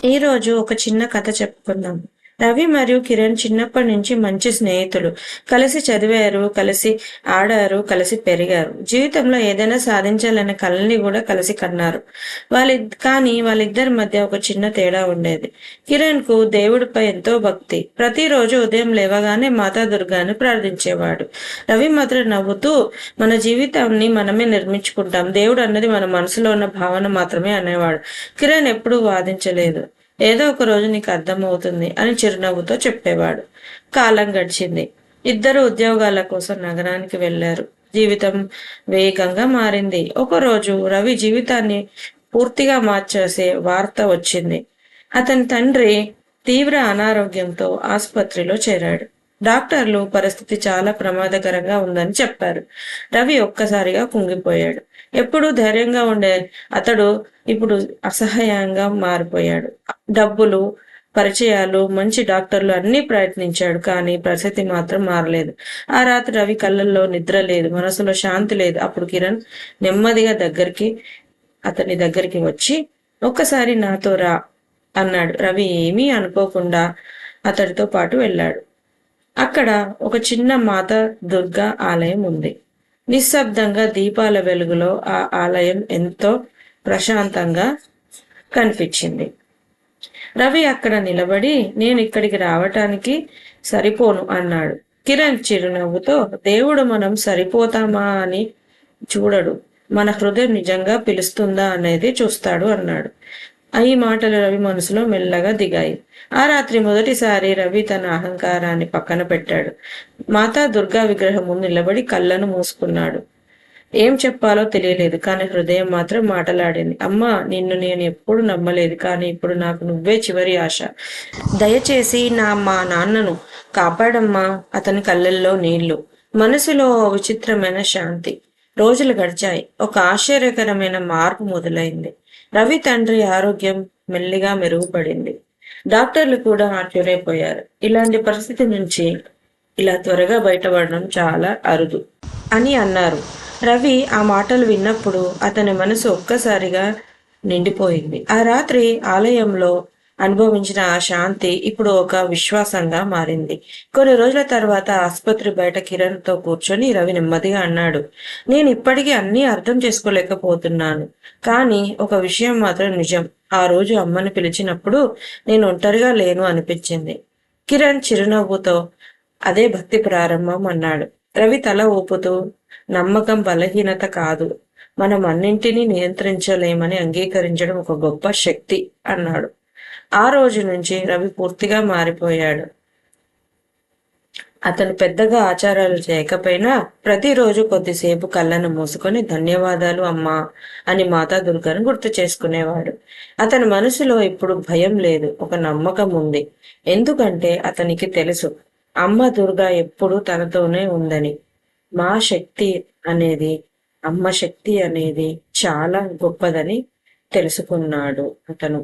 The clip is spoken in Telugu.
ఈరోజు ఒక చిన్న కథ చెప్పుకుందాం. రవి మరియు కిరణ్ చిన్నప్పటి నుంచి మంచి స్నేహితులు. కలిసి చదివారు, కలిసి ఆడారు, కలిసి పెరిగారు. జీవితంలో ఏదైనా సాధించాలనే కలని కూడా కలిసి కన్నారు. కానీ వాళ్ళిద్దరి మధ్య ఒక చిన్న తేడా ఉండేది. కిరణ్ కు దేవుడిపై ఎంతో భక్తి. ప్రతిరోజు ఉదయం లేవగానే మాతా దుర్గాను ప్రార్థించేవాడు. రవి మాత్రం నవ్వుతూ, మన జీవితాన్ని మనమే నిర్మించుకుంటాం, దేవుడు అన్నది మన మనసులో ఉన్న భావన మాత్రమే అనేవాడు. కిరణ్ ఎప్పుడూ వాదించలేదు. ఏదో ఒక రోజు నీకు అర్థమవుతుంది అని చిరునవ్వుతో చెప్పేవాడు. కాలం గడిచింది. ఇద్దరు ఉద్యోగాల కోసం నగరానికి వెళ్లారు. జీవితం వేగంగా మారింది. ఒకరోజు రవి జీవితాన్ని పూర్తిగా మార్చేసే వార్త వచ్చింది. అతని తండ్రి తీవ్ర అనారోగ్యంతో ఆసుపత్రిలో చేరాడు. డాక్టర్లు పరిస్థితి చాలా ప్రమాదకరంగా ఉందని చెప్పారు. రవి ఒక్కసారిగా కుంగిపోయాడు. ఎప్పుడూ ధైర్యంగా ఉండే అతడు ఇప్పుడు అసహాయంగా మారిపోయాడు. డబ్బులు, పరిచయాలు, మంచి డాక్టర్లు అన్నీ ప్రయత్నించాడు, కానీ పరిస్థితి మాత్రం మారలేదు. ఆ రాత్రి రవి కళ్ళల్లో నిద్ర లేదు, మనసులో శాంతి లేదు. అప్పుడు కిరణ్ నెమ్మదిగా అతని దగ్గరికి వచ్చి, ఒక్కసారి నాతో రా అన్నాడు. రవి ఏమీ అనుకోకుండా అతడితో పాటు వెళ్ళాడు. అక్కడ ఒక చిన్న మాత దుర్గా ఆలయం ఉంది. నిశ్శబ్దంగా దీపాల వెలుగులో ఆ ఆలయం ఎంతో ప్రశాంతంగా కనిపించింది. రవి అక్కడ నిలబడి, నేను ఇక్కడికి రావటానికి సరిపోను అన్నాడు. కిరణ్ చిరునవ్వుతో, దేవుడు మనం సరిపోతామా అని చూడడు, మన హృదయం నిజంగా పిలుస్తుందా అనేది చూస్తాడు అన్నాడు. ఈ మాటలు రవి మనసులో మెల్లగా దిగాయి. ఆ రాత్రి మొదటిసారి రవి తన అహంకారాన్ని పక్కన పెట్టాడు. మాతా దుర్గా విగ్రహం ముందు నిలబడి కళ్ళను మూసుకున్నాడు. ఏం చెప్పాలో తెలియలేదు, కానీ హృదయం మాత్రం మాటలాడింది. అమ్మా, నిన్ను నేను ఎప్పుడు నమ్మలేదు, కానీ ఇప్పుడు నాకు నువ్వే చివరి ఆశ. దయచేసి మా నాన్నను కాపాడమ్మా. అతని కళ్ళల్లో నీళ్లు, మనసులో విచిత్రమైన శాంతి. రోజులు గడిచాయి. ఒక ఆశ్చర్యకరమైన మార్పు మొదలైంది. రవి తండ్రి ఆరోగ్యం మెల్లిగా మెరుగుపడింది. డాక్టర్లు కూడా ఆశ్చర్యపోయారు. ఇలాంటి పరిస్థితి నుంచి ఇలా త్వరగా బయటపడడం చాలా అరుదు అని అన్నారు. రవి ఆ మాటలు విన్నప్పుడు అతని మనసు ఒక్కసారిగా నిండిపోయింది. ఆ రాత్రి ఆలయంలో అనుభవించిన ఆ శాంతి ఇప్పుడు ఒక విశ్వాసంగా మారింది. కొన్ని రోజుల తర్వాత ఆసుపత్రి బయట కిరణ్తో కూర్చొని రవి నెమ్మదిగా అన్నాడు, నేను ఇప్పటికీ అన్నీ అర్థం చేసుకోలేకపోతున్నాను, కానీ ఒక విషయం మాత్రం నిజం. ఆ రోజు అమ్మని పిలిచినప్పుడు నేను ఒంటరిగా లేను అనిపించింది. కిరణ్ చిరునవ్వుతో, అదే భక్తి ప్రారంభం అన్నాడు. రవి తల ఊపుతూ, నమ్మకం బలహీనత కాదు, మనం అన్నింటినీ నియంత్రించలేమని అంగీకరించడం ఒక గొప్ప శక్తి అన్నాడు. ఆ రోజు నుంచి రవి పూర్తిగా మారిపోయాడు. అతను పెద్దగా ఆచారాలు చేయకపోయినా ప్రతిరోజు కొద్దిసేపు కళ్ళను మూసుకొని ధన్యవాదాలు అమ్మా అని మాతా దుర్గను గుర్తు చేసుకునేవాడు. అతని మనసులో ఇప్పుడు భయం లేదు, ఒక నమ్మకం ఉంది. ఎందుకంటే అతనికి తెలుసు, అమ్మ దుర్గా ఎప్పుడు తనతోనే ఉందని. మా శక్తి అనేది, అమ్మ శక్తి అనేది చాలా గొప్పదని తెలుసుకున్నాడు అతను.